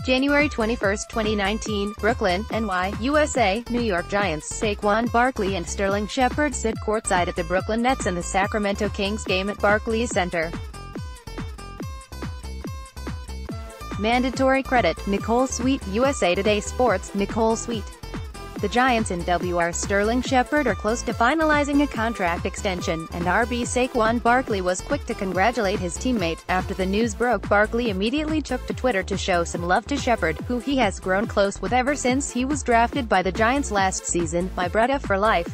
January 21, 2019, Brooklyn, NY, USA. New York Giants Saquon Barkley and Sterling Shepard sit courtside at the Brooklyn Nets and the Sacramento Kings game at Barclays Center. Mandatory credit, Nicole Sweet, USA Today Sports, Nicole Sweet. The Giants and WR Sterling Shepard are close to finalizing a contract extension, and RB Saquon Barkley was quick to congratulate his teammate. After the news broke, Barkley immediately took to Twitter to show some love to Shepard, who he has grown close with ever since he was drafted by the Giants last season. My brother for life.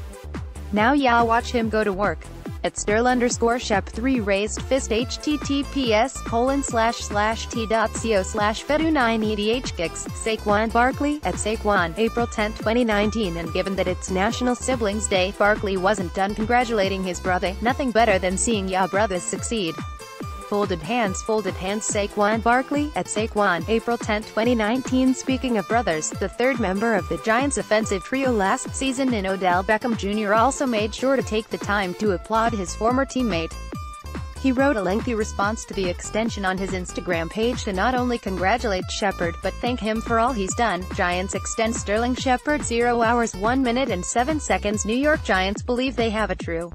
Now yeah, watch him go to work. At Sterl_Shep3 raised fist https://t.co/fedu9edhkicks, Saquon Barkley, at Saquon, April 10, 2019. And given that it's National Siblings Day, Barkley wasn't done congratulating his brother. Nothing better than seeing ya brothers succeed. Folded hands, Saquon Barkley, at Saquon, April 10, 2019. Speaking of brothers, the third member of the Giants' offensive trio last season in Odell Beckham Jr. also made sure to take the time to applaud his former teammate. He wrote a lengthy response to the extension on his Instagram page to not only congratulate Shepard, but thank him for all he's done. Giants extend Sterling Shepard 0 hours 1 minute and 7 seconds. New York Giants believe they have a true.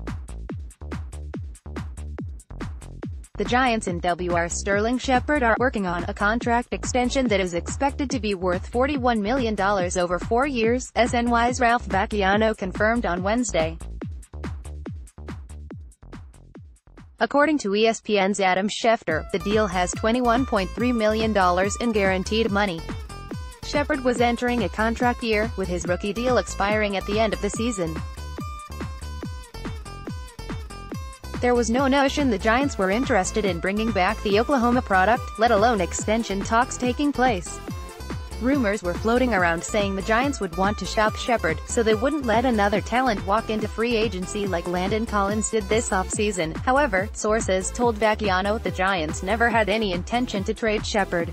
The Giants and WR Sterling Shepard are working on a contract extension that is expected to be worth $41 million over 4 years, SNY's Ralph Vacchiano confirmed on Wednesday. According to ESPN's Adam Schefter, the deal has $21.3 million in guaranteed money. Shepard was entering a contract year, with his rookie deal expiring at the end of the season. There was no notion the Giants were interested in bringing back the Oklahoma product, let alone extension talks taking place. Rumors were floating around saying the Giants would want to shop Shepard, so they wouldn't let another talent walk into free agency like Landon Collins did this offseason. However, sources told Vacchiano the Giants never had any intention to trade Shepard.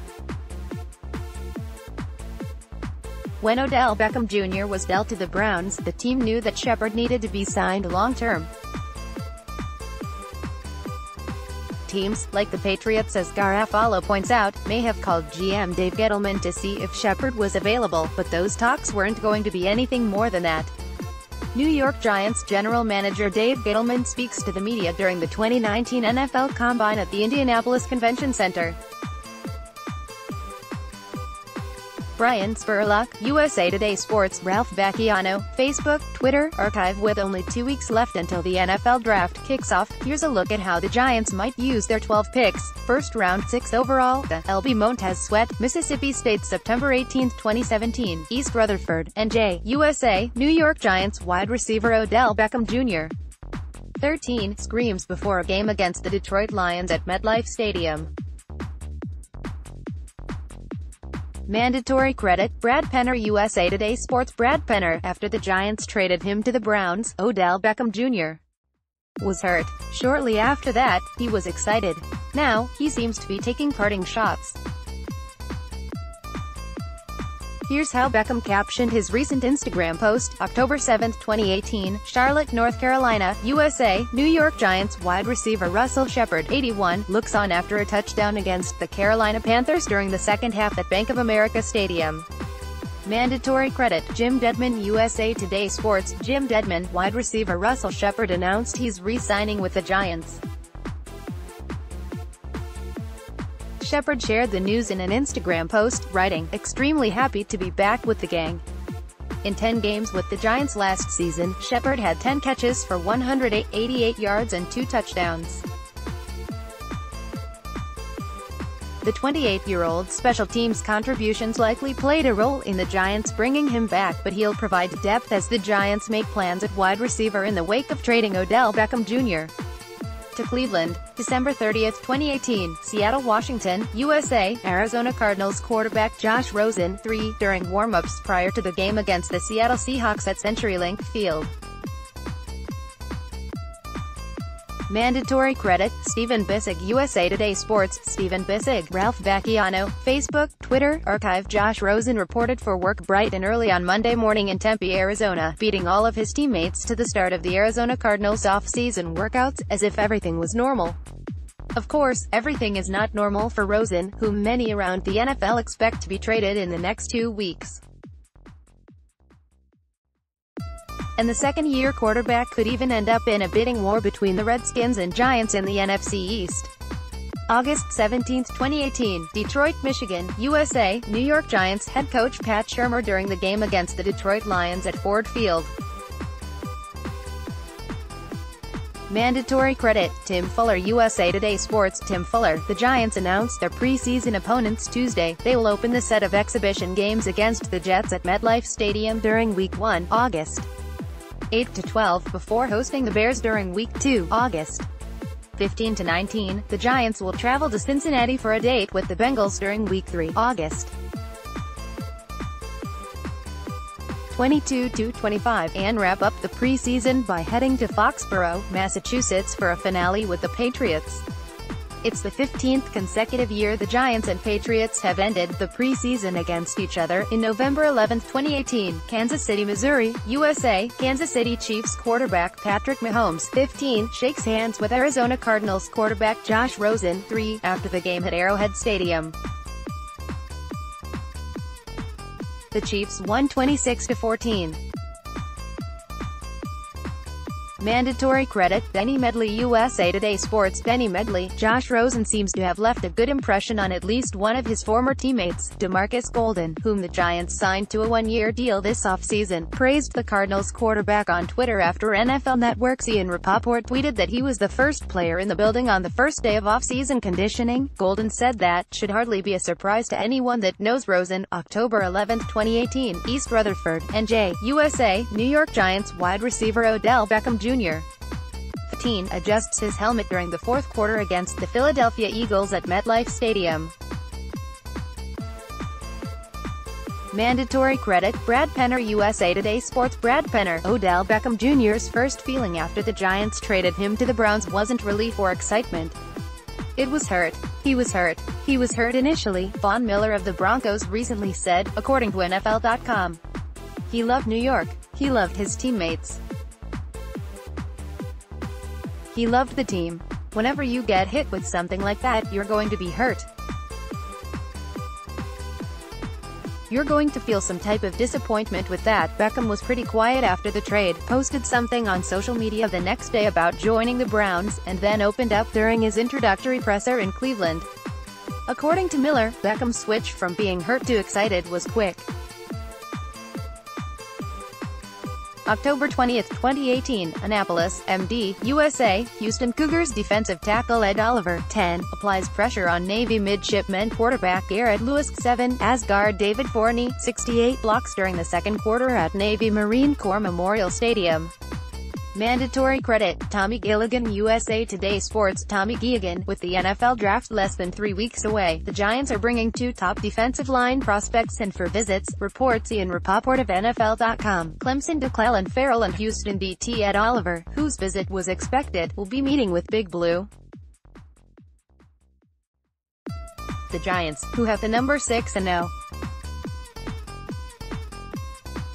When Odell Beckham Jr. was dealt to the Browns, the team knew that Shepard needed to be signed long-term. Teams, like the Patriots, as Garafolo points out, may have called GM Dave Gettleman to see if Shepard was available, but those talks weren't going to be anything more than that. New York Giants general manager Dave Gettleman speaks to the media during the 2019 NFL Combine at the Indianapolis Convention Center. Brian Spurlock, USA Today Sports. Ralph Vacchiano, Facebook, Twitter, archive. With only 2 weeks left until the NFL Draft kicks off, here's a look at how the Giants might use their 12 picks. First round 6 overall, the LB Montez Sweat, Mississippi State, September 18, 2017, East Rutherford, NJ, USA. New York Giants wide receiver Odell Beckham Jr. 13, screams before a game against the Detroit Lions at MetLife Stadium. Mandatory credit, Brad Penner, USA Today Sports. Brad Penner, after the Giants traded him to the Browns, Odell Beckham Jr. was hurt. Shortly after that, he was excited. Now, he seems to be taking parting shots. Here's how Beckham captioned his recent Instagram post, October 7, 2018, Charlotte, North Carolina, USA. New York Giants wide receiver Russell Shepard, 81, looks on after a touchdown against the Carolina Panthers during the second half at Bank of America Stadium. Mandatory credit, Jim Dedman, USA Today Sports. Jim Dedman, wide receiver Russell Shepard announced he's re-signing with the Giants. Shepard shared the news in an Instagram post, writing, "Extremely happy to be back with the gang." In 10 games with the Giants last season, Shepard had 10 catches for 188 yards and 2 touchdowns. The 28-year-old's special teams contributions likely played a role in the Giants bringing him back, but he'll provide depth as the Giants make plans at wide receiver in the wake of trading Odell Beckham Jr. to Cleveland. December 30, 2018, Seattle, Washington, USA. Arizona Cardinals quarterback Josh Rosen, 3, during warm-ups prior to the game against the Seattle Seahawks at CenturyLink Field. Mandatory credit, Stephen Bissig, USA Today Sports. Stephen Bissig, Ralph Vacchiano, Facebook, Twitter, archive. Josh Rosen reported for work bright and early on Monday morning in Tempe, Arizona, beating all of his teammates to the start of the Arizona Cardinals off-season workouts, as if everything was normal. Of course, everything is not normal for Rosen, whom many around the NFL expect to be traded in the next 2 weeks. And the second-year quarterback could even end up in a bidding war between the Redskins and Giants in the NFC East. August 17, 2018, Detroit, Michigan, USA, New York Giants head coach Pat Shurmur during the game against the Detroit Lions at Ford Field. Mandatory credit, Tim Fuller. USA Today Sports. Tim Fuller. The Giants announced their preseason opponents Tuesday. They will open the set of exhibition games against the Jets at MetLife Stadium during Week 1, August 8 to 12, before hosting the Bears during Week 2, August 15 to 19. The Giants will travel to Cincinnati for a date with the Bengals during Week 3, August 22 to 25, and wrap up the preseason by heading to Foxborough, Massachusetts for a finale with the Patriots. It's the 15th consecutive year the Giants and Patriots have ended the preseason against each other. In November 11, 2018, Kansas City, Missouri, USA, Kansas City Chiefs quarterback Patrick Mahomes, 15, shakes hands with Arizona Cardinals quarterback Josh Rosen, 3, after the game at Arrowhead Stadium. The Chiefs won 26-14. Mandatory credit, Benny Medley. USA Today Sports. Benny Medley. Josh Rosen seems to have left a good impression on at least one of his former teammates, DeMarcus Golden, whom the Giants signed to a one-year deal this offseason, praised the Cardinals quarterback on Twitter after NFL Network's Ian Rapoport tweeted that he was the first player in the building on the first day of off-season conditioning. Golden said that should hardly be a surprise to anyone that knows Rosen. October 11, 2018, East Rutherford, NJ, USA, New York Giants wide receiver Odell Beckham Jr. 15, adjusts his helmet during the fourth quarter against the Philadelphia Eagles at MetLife Stadium. Mandatory credit, Brad Penner. USA Today Sports. Brad Penner. Odell Beckham Jr.'s first feeling after the Giants traded him to the Browns wasn't relief or excitement. It was hurt. He was hurt. He was hurt initially, Von Miller of the Broncos recently said, according to NFL.com. He loved New York. He loved his teammates. He loved the team. Whenever you get hit with something like that, you're going to be hurt. You're going to feel some type of disappointment with that. Beckham was pretty quiet after the trade, posted something on social media the next day about joining the Browns, and then opened up during his introductory presser in Cleveland. According to Miller, Beckham's switch from being hurt to excited was quick. October 20, 2018, Annapolis, MD, USA, Houston Cougars defensive tackle Ed Oliver, 10, applies pressure on Navy midshipmen quarterback Garrett Lewis, 7, as guard David Forney, 68, blocks during the second quarter at Navy Marine Corps Memorial Stadium. Mandatory credit, Tommy Gilligan. USA Today Sports. Tommy Gilligan. With the NFL Draft less than 3 weeks away, the Giants are bringing 2 top defensive line prospects in for visits, reports Ian Rapoport of NFL.com. Clemson Declan Farrell and Houston DT Ed Oliver, whose visit was expected, will be meeting with Big Blue. The Giants, who have the number 6-0.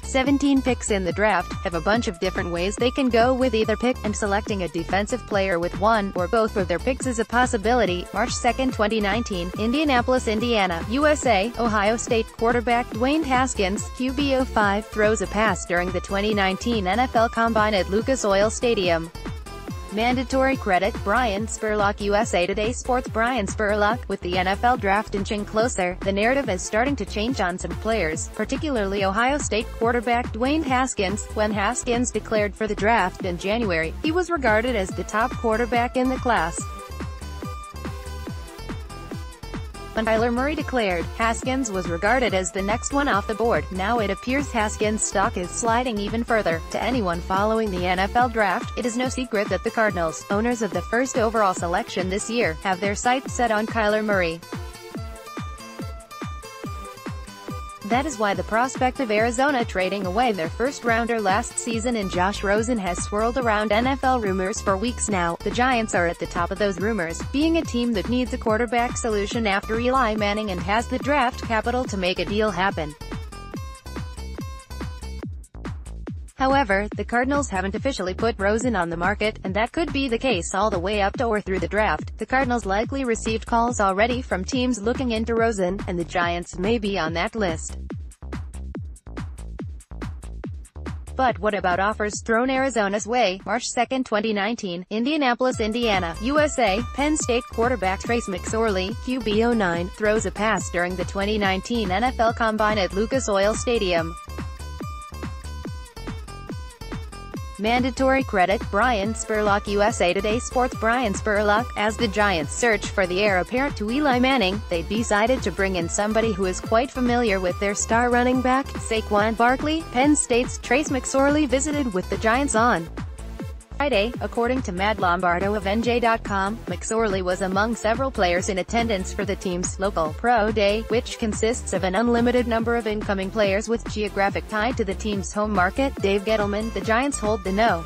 17 picks in the draft, have a bunch of different ways they can go with either pick, and selecting a defensive player with one or both of their picks is a possibility. March 2, 2019, Indianapolis, Indiana, USA, Ohio State quarterback Dwayne Haskins, QB05, throws a pass during the 2019 NFL Combine at Lucas Oil Stadium. Mandatory credit, Brian Spurlock. USA Today Sports. Brian Spurlock. With the NFL Draft inching closer, the narrative is starting to change on some players, particularly Ohio State quarterback Dwayne Haskins. When Haskins declared for the draft in January, he was regarded as the top quarterback in the class. When Kyler Murray declared, Haskins was regarded as the next one off the board. Now it appears Haskins' stock is sliding even further. To anyone following the NFL Draft, it is no secret that the Cardinals, owners of the first overall selection this year, have their sights set on Kyler Murray. That is why the prospect of Arizona trading away their first-rounder last season in Josh Rosen has swirled around NFL rumors for weeks now. The Giants are at the top of those rumors, being a team that needs a quarterback solution after Eli Manning and has the draft capital to make a deal happen. However, the Cardinals haven't officially put Rosen on the market, and that could be the case all the way up to or through the draft. The Cardinals likely received calls already from teams looking into Rosen, and the Giants may be on that list. But what about offers thrown Arizona's way? March 2, 2019, Indianapolis, Indiana, USA, Penn State quarterback Trace McSorley, QB09, throws a pass during the 2019 NFL Combine at Lucas Oil Stadium. Mandatory credit, Brian Spurlock. USA Today Sports. Brian Spurlock, as the Giants search for the heir apparent to Eli Manning, they decided to bring in somebody who is quite familiar with their star running back, Saquon Barkley. Penn State's Trace McSorley visited with the Giants on Friday, according to Matt Lombardo of NJ.com. McSorley was among several players in attendance for the team's local Pro Day, which consists of an unlimited number of incoming players with geographic tie to the team's home market. Dave Gettleman, the Giants hold the No.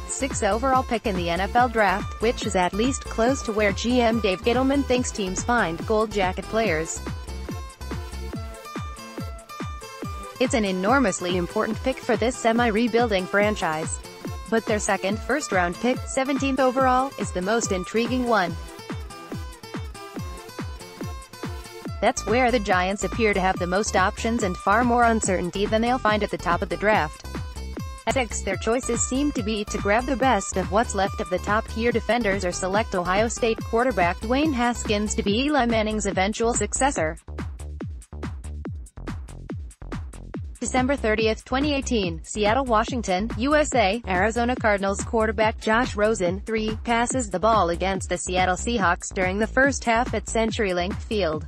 6 overall pick in the NFL Draft, which is at least close to where GM Dave Gettleman thinks teams find gold jacket players. It's an enormously important pick for this semi-rebuilding franchise. But their second first-round pick, 17th overall, is the most intriguing one. That's where the Giants appear to have the most options and far more uncertainty than they'll find at the top of the draft. At 6, their choices seem to be to grab the best of what's left of the top-tier defenders or select Ohio State quarterback Dwayne Haskins to be Eli Manning's eventual successor. December 30, 2018, Seattle, Washington, USA, Arizona Cardinals quarterback Josh Rosen, 3, passes the ball against the Seattle Seahawks during the first half at CenturyLink Field.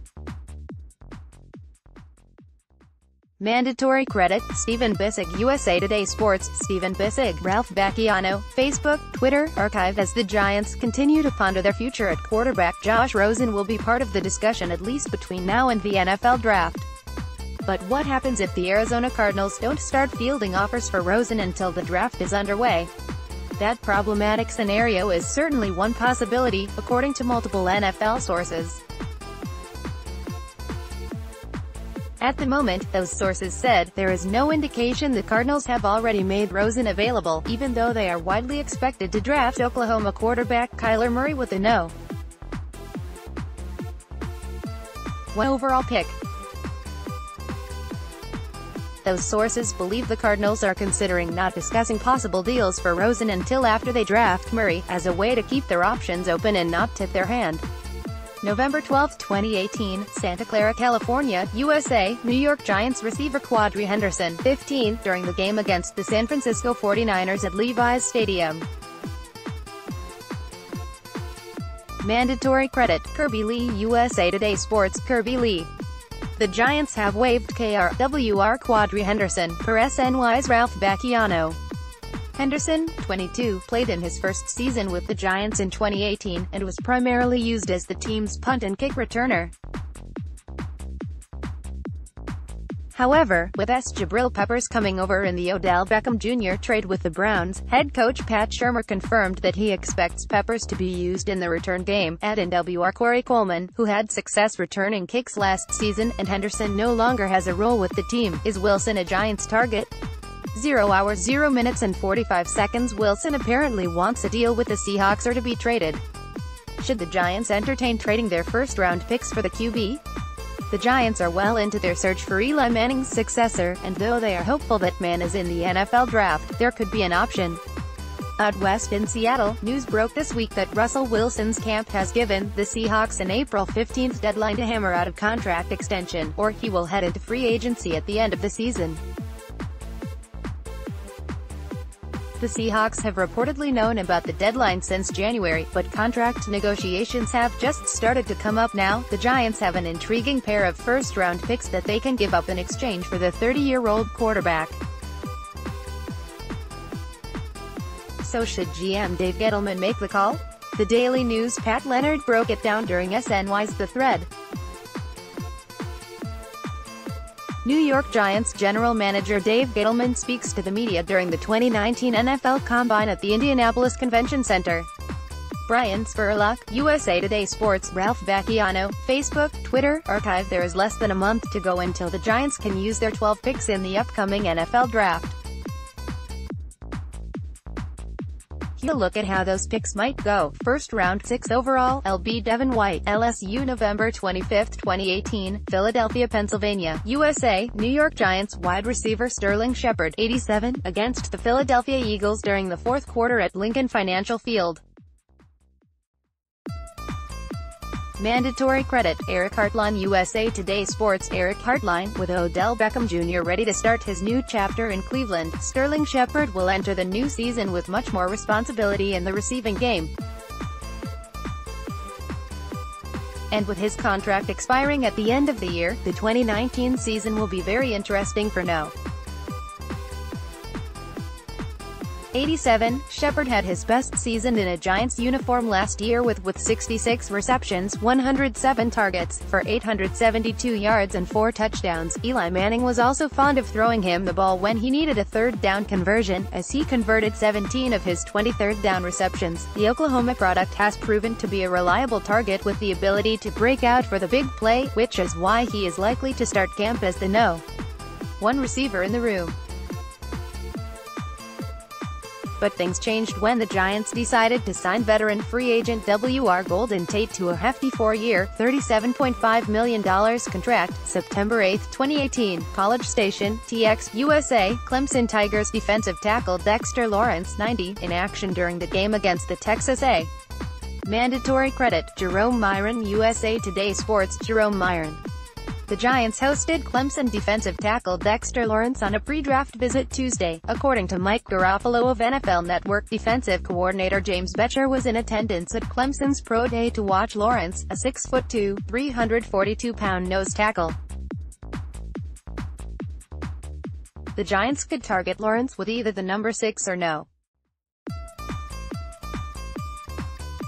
Mandatory credit, Stephen Bissig. USA Today Sports. Stephen Bissig, Ralph Bacchiano, Facebook, Twitter, Archive. As the Giants continue to ponder their future at quarterback, Josh Rosen will be part of the discussion at least between now and the NFL Draft. But what happens if the Arizona Cardinals don't start fielding offers for Rosen until the draft is underway? That problematic scenario is certainly one possibility, according to multiple NFL sources. At the moment, those sources said, there is no indication the Cardinals have already made Rosen available, even though they are widely expected to draft Oklahoma quarterback Kyler Murray with the No. 1 overall pick. Those sources believe the Cardinals are considering not discussing possible deals for Rosen until after they draft Murray, as a way to keep their options open and not tip their hand. November 12, 2018, Santa Clara, California, USA, New York Giants receiver Quadri Henderson, 15, during the game against the San Francisco 49ers at Levi's Stadium. Mandatory credit, Kirby Lee. USA Today Sports. Kirby Lee. The Giants have waived KRWR Quadri Henderson, per SNY's Ralph Bacchiano. Henderson, 22, played in his first season with the Giants in 2018, and was primarily used as the team's punt and kick returner. However, with Jabril Peppers coming over in the Odell Beckham Jr. trade with the Browns, head coach Pat Shurmur confirmed that he expects Peppers to be used in the return game. At NWR Corey Coleman, who had success returning kicks last season, and Henderson no longer has a role with the team. Is Wilson a Giants target? 0 hours 0 minutes and 45 seconds. Wilson apparently wants a deal with the Seahawks or to be traded. Should the Giants entertain trading their first-round picks for the QB? The Giants are well into their search for Eli Manning's successor, and though they are hopeful that Mann is in the NFL Draft, there could be an option. Out west in Seattle, news broke this week that Russell Wilson's camp has given the Seahawks an April 15 deadline to hammer out a contract extension, or he will head into free agency at the end of the season. The Seahawks have reportedly known about the deadline since January, but contract negotiations have just started to come up now. The Giants have an intriguing pair of first-round picks that they can give up in exchange for the 30-year-old quarterback. So should GM Dave Gettleman make the call? The Daily News' Pat Leonard broke it down during SNY's The Thread. New York Giants general manager Dave Gettleman speaks to the media during the 2019 NFL Combine at the Indianapolis Convention Center. Brian Spurlock, USA Today Sports. Ralph Vacchiano, Facebook, Twitter, Archive. There is less than a month to go until the Giants can use their 12 picks in the upcoming NFL Draft. Here's a look at how those picks might go. First round, 6 overall, LB Devin White, LSU November 25, 2018, Philadelphia, Pennsylvania, USA. New York Giants wide receiver Sterling Shepard, 87, against the Philadelphia Eagles during the fourth quarter at Lincoln Financial Field. Mandatory credit, Eric Hartline, USA Today Sports. Eric Hartline, with Odell Beckham Jr. ready to start his new chapter in Cleveland, Sterling Shepard will enter the new season with much more responsibility in the receiving game. And with his contract expiring at the end of the year, the 2019 season will be very interesting for now. 87, Shepard had his best season in a Giants uniform last year with 66 receptions, 107 targets, for 872 yards and 4 touchdowns. Eli Manning was also fond of throwing him the ball when he needed a third down conversion, as he converted 17 of his 20 third down receptions. The Oklahoma product has proven to be a reliable target with the ability to break out for the big play, which is why he is likely to start camp as the No. 1 receiver in the room. But things changed when the Giants decided to sign veteran free agent W.R. Golden Tate to a hefty 4-year, $37.5 million contract, September 8, 2018. College Station, TX, USA, Clemson Tigers defensive tackle Dexter Lawrence, 90, in action during the game against the Texas A. Mandatory credit, Jerome Myron, USA Today Sports. Jerome Myron. The Giants hosted Clemson defensive tackle Dexter Lawrence on a pre-draft visit Tuesday. According to Mike Garofalo of NFL Network, defensive coordinator James Bettcher was in attendance at Clemson's pro day to watch Lawrence, a 6'2", 342-pound nose tackle. The Giants could target Lawrence with either the number 6 or No.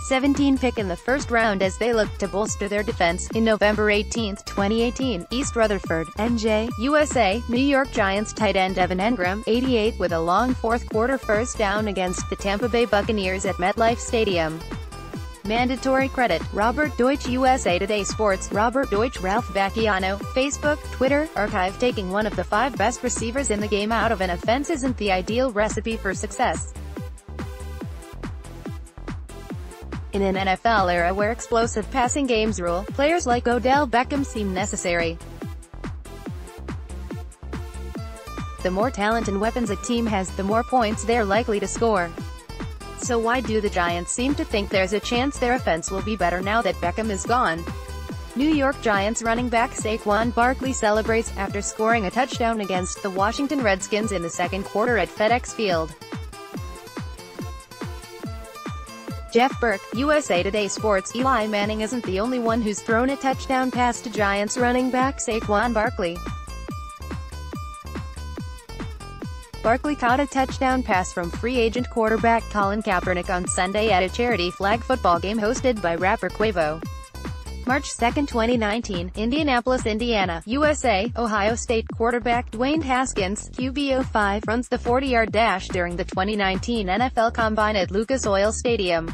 17 pick in the first round as they look to bolster their defense. In November 18, 2018, East Rutherford, NJ, USA, New York Giants tight end Evan Engram, 88, with a long fourth-quarter first down against the Tampa Bay Buccaneers at MetLife Stadium. Mandatory credit, Robert Deutsch, USA Today Sports. Robert Deutsch. Ralph Vacchiano, Facebook, Twitter, Archive. Taking one of the 5 best receivers in the game out of an offense isn't the ideal recipe for success. In an NFL era where explosive passing games rule, players like Odell Beckham seem necessary. The more talent and weapons a team has, the more points they're likely to score. So why do the Giants seem to think there's a chance their offense will be better now that Beckham is gone? New York Giants running back Saquon Barkley celebrates after scoring a touchdown against the Washington Redskins in the second quarter at FedEx Field. Jeff Burke, USA Today Sports. Eli Manning isn't the only one who's thrown a touchdown pass to Giants running back Saquon Barkley. Barkley caught a touchdown pass from free agent quarterback Colin Kaepernick on Sunday at a charity flag football game hosted by rapper Quavo. March 2, 2019, Indianapolis, Indiana, USA. Ohio State quarterback Dwayne Haskins, QB05, runs the 40-yard dash during the 2019 NFL Combine at Lucas Oil Stadium.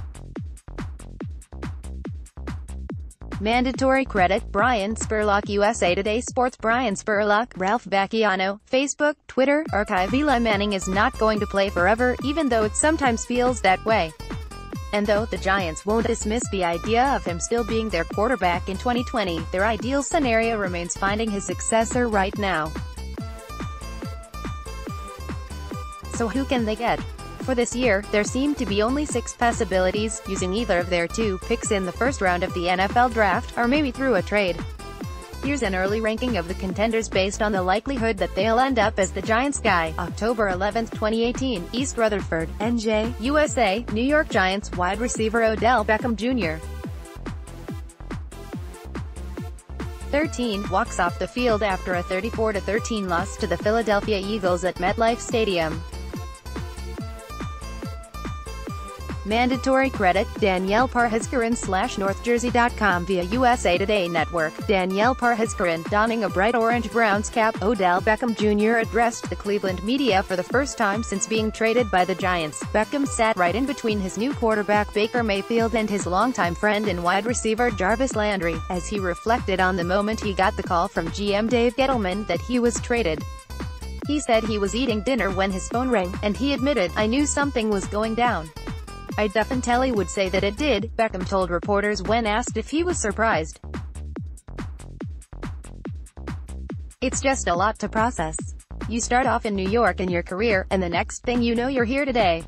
Mandatory credit, Brian Spurlock, USA Today Sports. Brian Spurlock. Ralph Vacchiano, Facebook, Twitter, Archive. Eli Manning is not going to play forever, even though it sometimes feels that way. And though the Giants won't dismiss the idea of him still being their quarterback in 2020, their ideal scenario remains finding his successor right now. So who can they get? For this year, there seem to be only 6 possibilities, using either of their 2 picks in the first round of the NFL Draft, or maybe through a trade. Here's an early ranking of the contenders based on the likelihood that they'll end up as the Giants guy. October 11, 2018, East Rutherford, NJ, USA, New York Giants wide receiver Odell Beckham Jr. 13, walks off the field after a 34-13 loss to the Philadelphia Eagles at MetLife Stadium. Mandatory credit, Danielle Parhaskaran/NorthJersey.com via USA Today Network. Danielle Parhaskaran, donning a bright orange Browns cap, Odell Beckham Jr. addressed the Cleveland media for the first time since being traded by the Giants. Beckham sat right in between his new quarterback Baker Mayfield and his longtime friend and wide receiver Jarvis Landry, as he reflected on the moment he got the call from GM Dave Gettleman that he was traded. He said he was eating dinner when his phone rang, and he admitted, "I knew something was going down. I definitely would say that it did," Beckham told reporters when asked if he was surprised. "It's just a lot to process. You start off in New York in your career, and the next thing you know you're here today.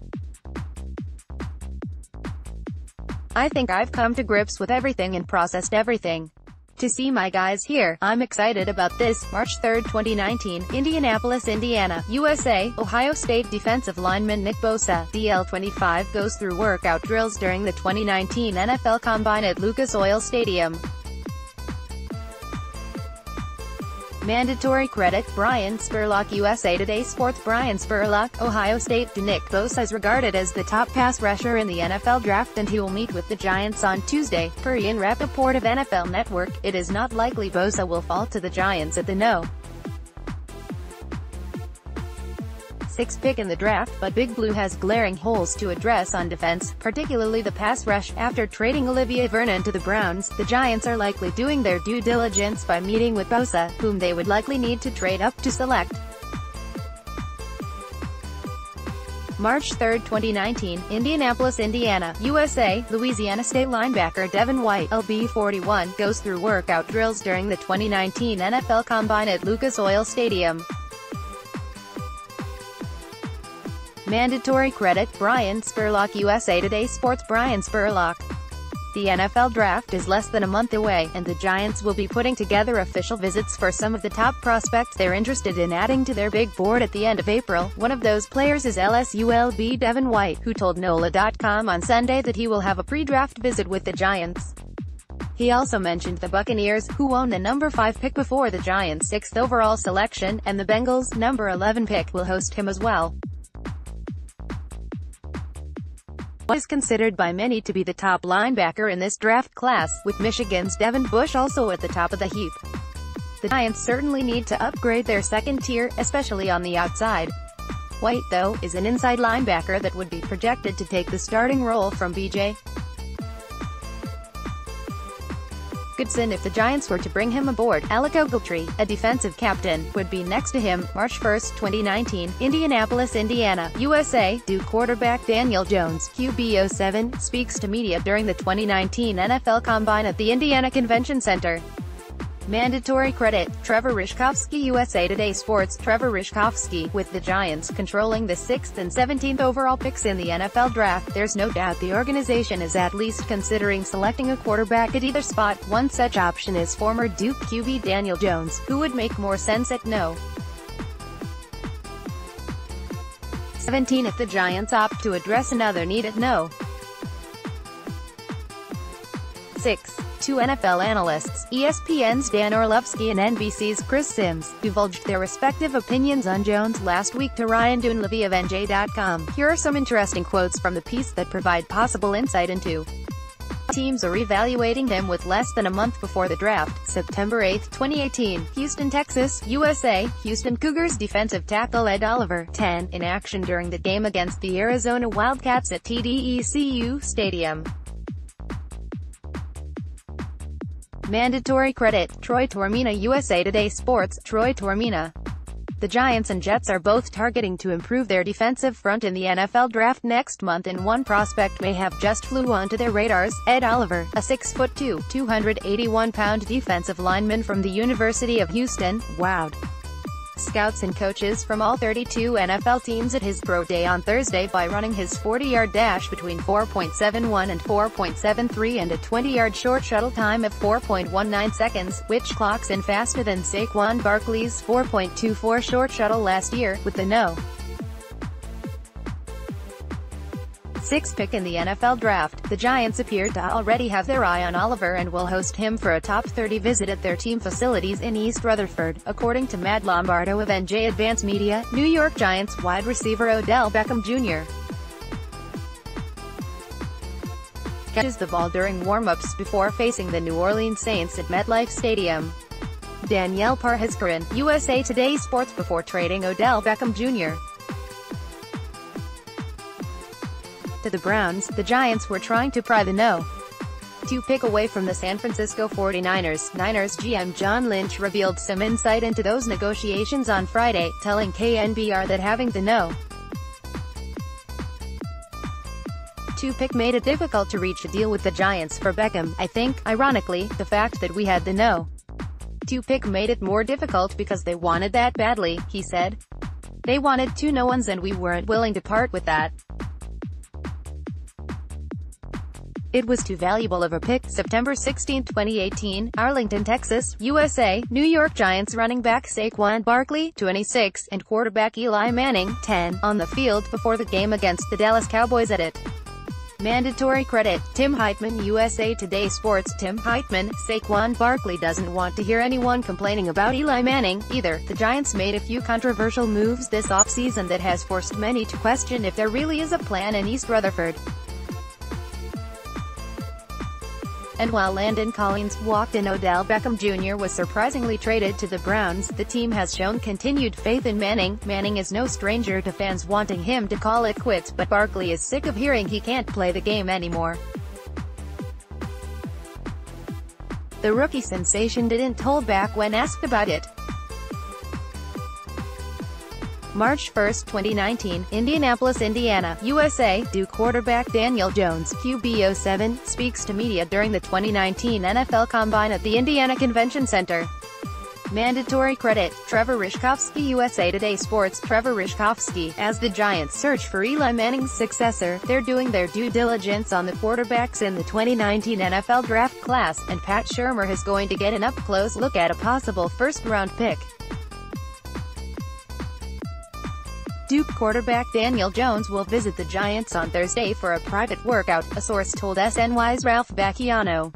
I think I've come to grips with everything and processed everything. To see my guys here, I'm excited about this." March 3, 2019, Indianapolis, Indiana, USA. Ohio State defensive lineman Nick Bosa, DL25, goes through workout drills during the 2019 NFL Combine at Lucas Oil Stadium. Mandatory credit, Brian Spurlock. USA Today Sports. Brian Spurlock, Ohio State. Nick Bosa is regarded as the top pass rusher in the NFL draft, and he will meet with the Giants on Tuesday. Per Ian Rappaport of NFL Network, it is not likely Bosa will fall to the Giants at the No. 6th pick in the draft, but Big Blue has glaring holes to address on defense, particularly the pass rush. After trading Olivier Vernon to the Browns, the Giants are likely doing their due diligence by meeting with Bosa, whom they would likely need to trade up to select. March 3, 2019, Indianapolis, Indiana, USA. Louisiana State linebacker Devin White, LB41, goes through workout drills during the 2019 NFL Combine at Lucas Oil Stadium. Mandatory credit, Brian Spurlock. USA Today Sports. Brian Spurlock. The NFL Draft is less than a month away, and the Giants will be putting together official visits for some of the top prospects they're interested in adding to their big board at the end of April. One of those players is LSU LB Devin White, who told NOLA.com on Sunday that he will have a pre-draft visit with the Giants. He also mentioned the Buccaneers, who own the number 5 pick before the Giants' 6th overall selection, and the Bengals' number 11 pick will host him as well. White is considered by many to be the top linebacker in this draft class, with Michigan's Devin Bush also at the top of the heap. The Giants certainly need to upgrade their second tier, especially on the outside. White, though, is an inside linebacker that would be projected to take the starting role from B.J. Goodson if the Giants were to bring him aboard. Alec Ogletree, a defensive captain, would be next to him. March 1, 2019, Indianapolis, Indiana, USA. Duke quarterback Daniel Jones, QB07, speaks to media during the 2019 NFL Combine at the Indiana Convention Center. Mandatory credit, Trevor Rishkovsky. USA Today Sports. Trevor Rishkovsky, with the Giants controlling the 6th and 17th overall picks in the NFL Draft, there's no doubt the organization is at least considering selecting a quarterback at either spot. One such option is former Duke QB Daniel Jones, who would make more sense at No. 17 if the Giants opt to address another need at No. 6. Two NFL analysts, ESPN's Dan Orlovsky and NBC's Chris Sims, divulged their respective opinions on Jones last week to Ryan Dunleavy of NJ.com. Here are some interesting quotes from the piece that provide possible insight into teams are evaluating him with less than a month before the draft. September 8, 2018, Houston, Texas, USA. Houston Cougars defensive tackle Ed Oliver, 10, in action during the game against the Arizona Wildcats at TDECU Stadium. Mandatory credit, Troy Tormina. USA Today Sports. Troy Tormina. The Giants and Jets are both targeting to improve their defensive front in the NFL Draft next month, and one prospect may have just flew onto their radars. Ed Oliver, a 6'2", 281-pound defensive lineman from the University of Houston, wowed scouts and coaches from all 32 NFL teams at his pro day on Thursday by running his 40-yard dash between 4.71 and 4.73 and a 20-yard short shuttle time of 4.19 seconds, which clocks in faster than Saquon Barkley's 4.24 short shuttle last year, with the No. 6th pick in the NFL Draft. The Giants appear to already have their eye on Oliver and will host him for a top 30 visit at their team facilities in East Rutherford, according to Matt Lombardo of NJ Advance Media. New York Giants wide receiver Odell Beckham Jr. catches the ball during warm-ups before facing the New Orleans Saints at MetLife Stadium. Danielle Parhaskaran, USA Today Sports. Before trading Odell Beckham Jr. to the Browns, the Giants were trying to pry the No. 2 pick away from the San Francisco 49ers. Niners GM John Lynch revealed some insight into those negotiations on Friday, telling KNBR that having the No. 2 pick made it difficult to reach a deal with the Giants for Beckham. I think, ironically, the fact that we had the No. 2 pick made it more difficult because they wanted that badly, he said. They wanted 2 no ones and we weren't willing to part with that. It was too valuable of a pick. September 16, 2018, Arlington, Texas, USA. New York Giants running back Saquon Barkley, 26, and quarterback Eli Manning, 10, on the field before the game against the Dallas Cowboys at it. Mandatory credit. Tim Heitman, USA Today Sports. Tim Heitman, Saquon Barkley doesn't want to hear anyone complaining about Eli Manning, either. The Giants made a few controversial moves this offseason that has forced many to question if there really is a plan in East Rutherford. And while Landon Collins walked in, Odell Beckham Jr. was surprisingly traded to the Browns. The team has shown continued faith in Manning. Manning is no stranger to fans wanting him to call it quits, but Barkley is sick of hearing he can't play the game anymore. The rookie sensation didn't hold back when asked about it. March 1, 2019, Indianapolis, Indiana, USA. Duke quarterback Daniel Jones, QB07, speaks to media during the 2019 NFL Combine at the Indiana Convention Center. Mandatory credit. Trevor Rishkovsky, USA Today Sports. Trevor Rishkovsky, as the Giants search for Eli Manning's successor, they're doing their due diligence on the quarterbacks in the 2019 NFL draft class, and Pat Shurmur is going to get an up-close look at a possible first-round pick. Duke quarterback Daniel Jones will visit the Giants on Thursday for a private workout, a source told SNY's Ralph Bacchiano.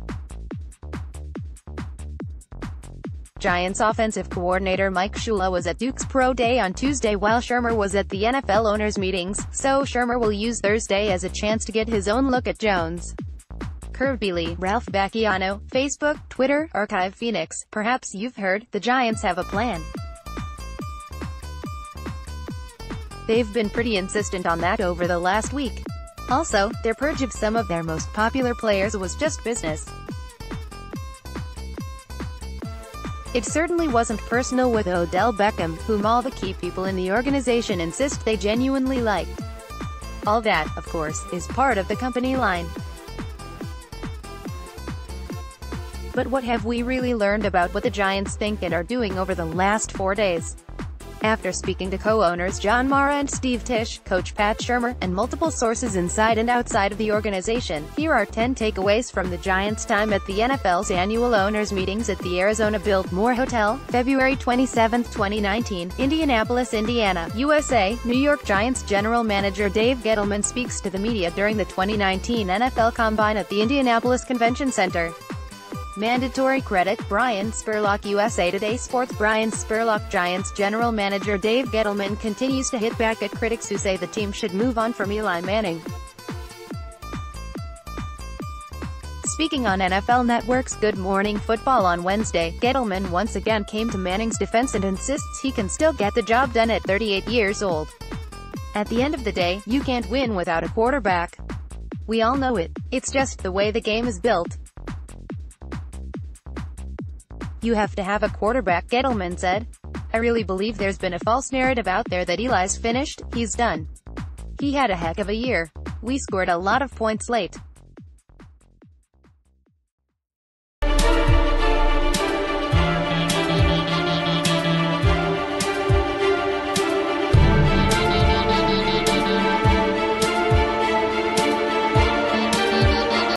Giants offensive coordinator Mike Shula was at Duke's Pro Day on Tuesday while Shurmur was at the NFL owners' meetings, so Shurmur will use Thursday as a chance to get his own look at Jones. Kirby, Ralph Bacchiano, Facebook, Twitter, Archive Phoenix. Perhaps you've heard, the Giants have a plan. They've been pretty insistent on that over the last week. Also, their purge of some of their most popular players was just business. It certainly wasn't personal with Odell Beckham, whom all the key people in the organization insist they genuinely liked. All that, of course, is part of the company line. But what have we really learned about what the Giants think and are doing over the last 4 days? After speaking to co-owners John Mara and Steve Tisch, coach Pat Shurmur, and multiple sources inside and outside of the organization, here are 10 takeaways from the Giants' time at the NFL's annual owners' meetings at the Arizona Biltmore Hotel, February 27, 2019, Indianapolis, Indiana, USA. New York Giants general manager Dave Gettleman speaks to the media during the 2019 NFL Combine at the Indianapolis Convention Center. Mandatory credit. Brian Spurlock, USA Today Sports. Brian Spurlock. Giants general manager Dave Gettleman continues to hit back at critics who say the team should move on from Eli Manning. Speaking on NFL Network's Good Morning Football on Wednesday, Gettleman once again came to Manning's defense and insists he can still get the job done at 38 years old. At the end of the day, you can't win without a quarterback. We all know it. It's just the way the game is built. You have to have a quarterback, Gettleman said. I really believe there's been a false narrative out there that Eli's finished, he's done. He had a heck of a year. We scored a lot of points late.